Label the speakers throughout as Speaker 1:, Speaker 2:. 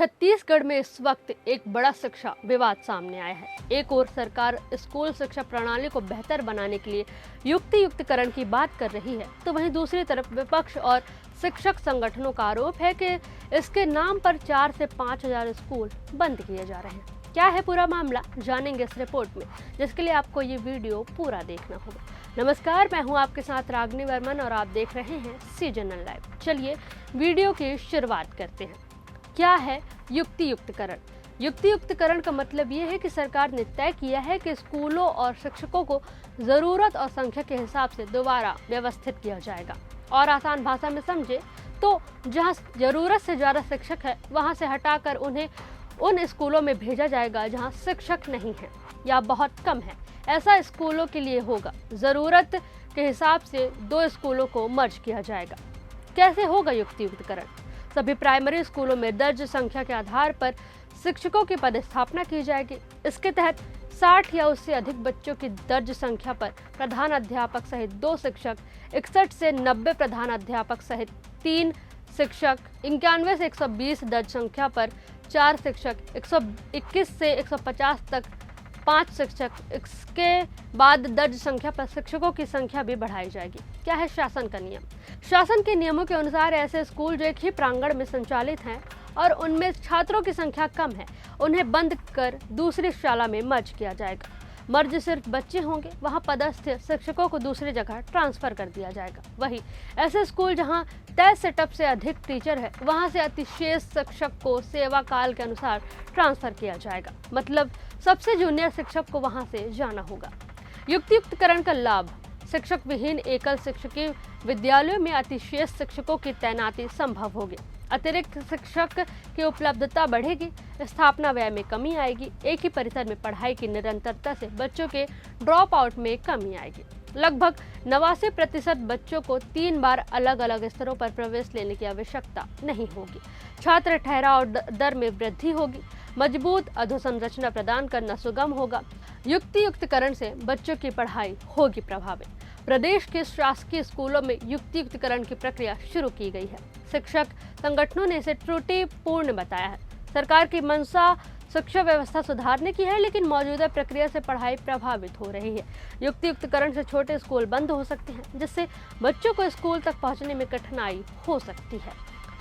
Speaker 1: छत्तीसगढ़ में इस वक्त एक बड़ा शिक्षा विवाद सामने आया है। एक ओर सरकार स्कूल शिक्षा प्रणाली को बेहतर बनाने के लिए युक्तियुक्तकरण की बात कर रही है, तो वहीं दूसरी तरफ विपक्ष और शिक्षक संगठनों का आरोप है कि इसके नाम पर 4 से 5 हजार स्कूल बंद किए जा रहे हैं। क्या है पूरा मामला, जानेंगे इस रिपोर्ट में, जिसके लिए आपको ये वीडियो पूरा देखना होगा। नमस्कार, मैं हूं आपके साथ रागनी वर्मन और आप देख रहे हैं सीजनल लाइव। चलिए वीडियो की शुरुआत करते हैं। क्या है युक्तियुक्तकरण? युक्तियुक्तकरण का मतलब ये है कि सरकार ने तय किया है कि स्कूलों और शिक्षकों को जरूरत और संख्या के हिसाब से दोबारा व्यवस्थित किया जाएगा। और आसान भाषा में समझे तो जहां जरूरत से ज़्यादा शिक्षक है, वहां से हटाकर उन्हें उन स्कूलों में भेजा जाएगा जहां शिक्षक नहीं है या बहुत कम है। ऐसा स्कूलों के लिए होगा। ज़रूरत के हिसाब से 2 स्कूलों को मर्ज किया जाएगा। कैसे होगा युक्तियुक्तकरण? सभी प्राइमरी स्कूलों में दर्ज संख्या के आधार पर शिक्षकों की पदस्थापना की जाएगी। इसके तहत 60 या उससे अधिक बच्चों की दर्ज संख्या पर प्रधान अध्यापक सहित 2 शिक्षक, 61 से 90 प्रधान अध्यापक सहित 3 शिक्षक, 91 से 120 दर्ज संख्या पर 4 शिक्षक, 121 से 150 तक 5 शिक्षक। इसके बाद दर्ज संख्या पर शिक्षकों की संख्या भी बढ़ाई जाएगी। क्या है शासन का नियम? शासन के नियमों के अनुसार ऐसे स्कूल जो एक ही प्रांगण में संचालित हैं और उनमें छात्रों की संख्या कम है, उन्हें बंद कर दूसरी शाला में मर्ज किया जाएगा। मर्ज सिर्फ बच्चे होंगे, वहां पदस्थ शिक्षकों को दूसरी जगह ट्रांसफर कर दिया जाएगा। वही ऐसे स्कूल जहां तय सेटअप से अधिक टीचर है, वहां से अतिशेष शिक्षक को सेवा काल के अनुसार ट्रांसफर किया जाएगा। मतलब सबसे जूनियर शिक्षक को वहां से जाना होगा। युक्तियुक्तकरण का लाभ: शिक्षक विहीन एकल शिक्षकीय विद्यालयों में अतिशेष शिक्षकों की तैनाती संभव होगी। अतिरिक्त शिक्षक की उपलब्धता बढ़ेगी। स्थापना व्यय में कमी आएगी। एक ही परिसर में पढ़ाई की निरंतरता से बच्चों के ड्रॉप आउट में कमी आएगी। लगभग 89% बच्चों को 3 बार अलग अलग स्तरों पर प्रवेश लेने की आवश्यकता नहीं होगी। छात्र ठहराव दर में वृद्धि होगी। मजबूत अधोसंरचना प्रदान करना सुगम होगा। युक्तियुक्तकरण से बच्चों की पढ़ाई होगी प्रभावित। प्रदेश के शासकीय स्कूलों में युक्तियुक्तकरण की प्रक्रिया शुरू की गई है। शिक्षक संगठनों ने इसे त्रुटिपूर्ण बताया है। सरकार की मंशा शिक्षा व्यवस्था सुधारने की है, लेकिन मौजूदा प्रक्रिया से पढ़ाई प्रभावित हो रही है। युक्तियुक्तकरण से छोटे स्कूल बंद हो सकते हैं, जिससे बच्चों को स्कूल तक पहुंचने में कठिनाई हो सकती है।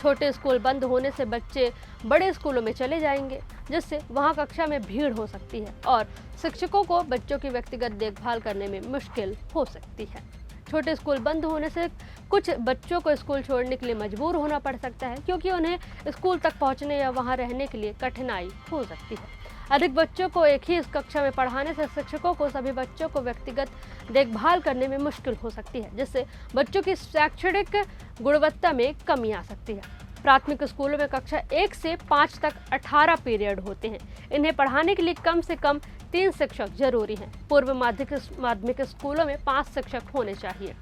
Speaker 1: छोटे स्कूल बंद होने से बच्चे बड़े स्कूलों में चले जाएंगे, जिससे वहां कक्षा में भीड़ हो सकती है और शिक्षकों को बच्चों की व्यक्तिगत देखभाल करने में मुश्किल हो सकती है। छोटे स्कूल बंद होने से कुछ बच्चों को स्कूल छोड़ने के लिए मजबूर होना पड़ सकता है, क्योंकि उन्हें स्कूल तक पहुंचने या वहां रहने के लिए कठिनाई हो सकती है। अधिक बच्चों को एक ही कक्षा में पढ़ाने से शिक्षकों को सभी बच्चों को व्यक्तिगत देखभाल करने में मुश्किल हो सकती है, जिससे बच्चों की शैक्षणिक गुणवत्ता में कमी आ सकती है। प्राथमिक स्कूलों में कक्षा 1 से 5 तक 18 पीरियड होते हैं। इन्हें पढ़ाने के लिए कम से कम 3 शिक्षक जरूरी हैं। पूर्व माध्यमिक स्कूलों में 5 शिक्षक होने चाहिए।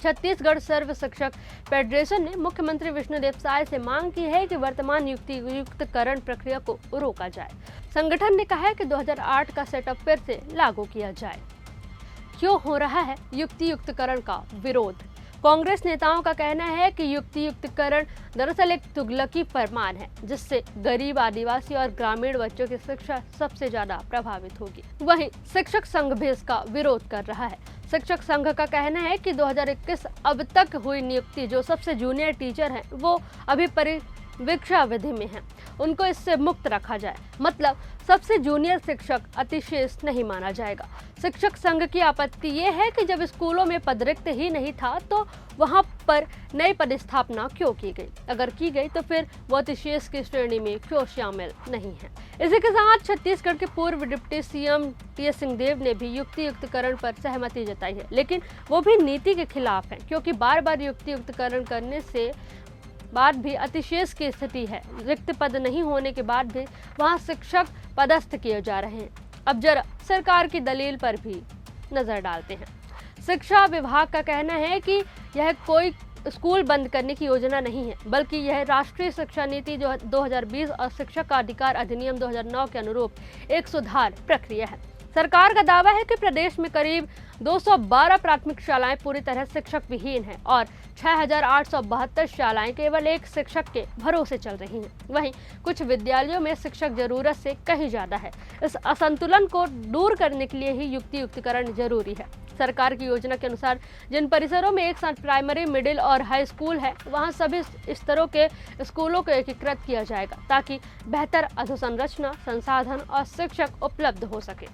Speaker 1: छत्तीसगढ़ सर्व शिक्षक फेडरेशन ने मुख्यमंत्री विष्णुदेव साय से मांग की है कि वर्तमान युक्तियुक्तकरण प्रक्रिया को रोका जाए। संगठन ने कहा है कि 2008 का सेटअप फिर से लागू किया जाए। क्यों हो रहा है युक्तियुक्तकरण का विरोध? कांग्रेस नेताओं का कहना है कि युक्तियुक्तकरण दरअसल एक तुगलकी फरमान है, जिससे गरीब, आदिवासी और ग्रामीण बच्चों की शिक्षा सबसे ज्यादा प्रभावित होगी। वहीं शिक्षक संघ भी इसका विरोध कर रहा है। शिक्षक संघ का कहना है कि 2021 अब तक हुई नियुक्ति जो सबसे जूनियर टीचर हैं, वो अभी परिवीक्षा अवधि में हैं। उनको इससे मुक्त रखा जाए। मतलब सबसे जूनियर शिक्षक अतिशेष नहीं माना जाएगा। शिक्षक संघ की आपत्ति ये है कि जब स्कूलों में पद रिक्त ही नहीं था, तो वहां पर नई पदस्थापना क्यों की गई? अगर की गई तो फिर वो अतिशेष की श्रेणी में क्यों शामिल नहीं है? इसी के साथ छत्तीसगढ़ के पूर्व डिप्टी सीएम टी.एस. सिंहदेव ने भी युक्तियुक्तकरण पर सहमति जताई है, लेकिन वो भी नीति के खिलाफ है, क्योंकि बार बार युक्तियुक्तकरण करने से बाद भी अतिशेष की स्थिति है। रिक्त पद नहीं होने के बाद भी वहां शिक्षक पदस्थ किए जा रहे हैं। अब जरा सरकार की दलील पर भी नजर डालते हैं। शिक्षा विभाग का कहना है कि यह कोई स्कूल बंद करने की योजना नहीं है, बल्कि यह राष्ट्रीय शिक्षा नीति जो 2020 और शिक्षक का अधिकार अधिनियम 2009 के अनुरूप एक सुधार प्रक्रिया है। सरकार का दावा है कि प्रदेश में करीब 212 प्राथमिक शालाएं पूरी तरह शिक्षक विहीन हैं और 6,872 शालाएं केवल एक शिक्षक के भरोसे चल रही हैं। वहीं कुछ विद्यालयों में शिक्षक जरूरत से कहीं ज्यादा है। इस असंतुलन को दूर करने के लिए ही युक्तियुक्तकरण जरूरी है। सरकार की योजना के अनुसार जिन परिसरों में एक साथ प्राइमरी, मिडिल और हाई स्कूल है, वहां सभी स्तरों के स्कूलों को एकीकृत किया जाएगा ताकि बेहतर अधोसंरचना, संसाधन और शिक्षक उपलब्ध हो सके।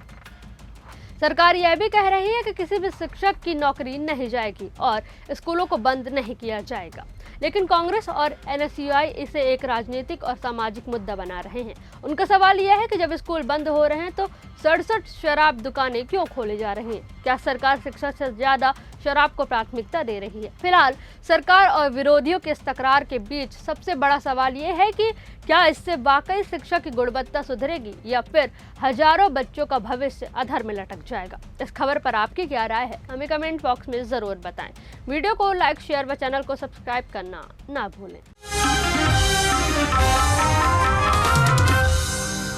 Speaker 1: सरकार यह भी कह रही है कि किसी भी शिक्षक की नौकरी नहीं जाएगी और स्कूलों को बंद नहीं किया जाएगा, लेकिन कांग्रेस और एनएसयूआई इसे एक राजनीतिक और सामाजिक मुद्दा बना रहे हैं। उनका सवाल यह है कि जब स्कूल बंद हो रहे हैं तो 67 शराब दुकानें क्यों खोली जा रही हैं? क्या सरकार शिक्षा से ज्यादा शराब को प्राथमिकता दे रही है? फिलहाल सरकार और विरोधियों के इस तकरार के बीच सबसे बड़ा सवाल ये है कि क्या इससे वाकई शिक्षा की गुणवत्ता सुधरेगी या फिर हजारों बच्चों का भविष्य अधर में लटक जाएगा? इस खबर पर आपकी क्या राय है, हमें कमेंट बॉक्स में जरूर बताएं। वीडियो को लाइक, शेयर व चैनल को सब्सक्राइब करना ना भूलें।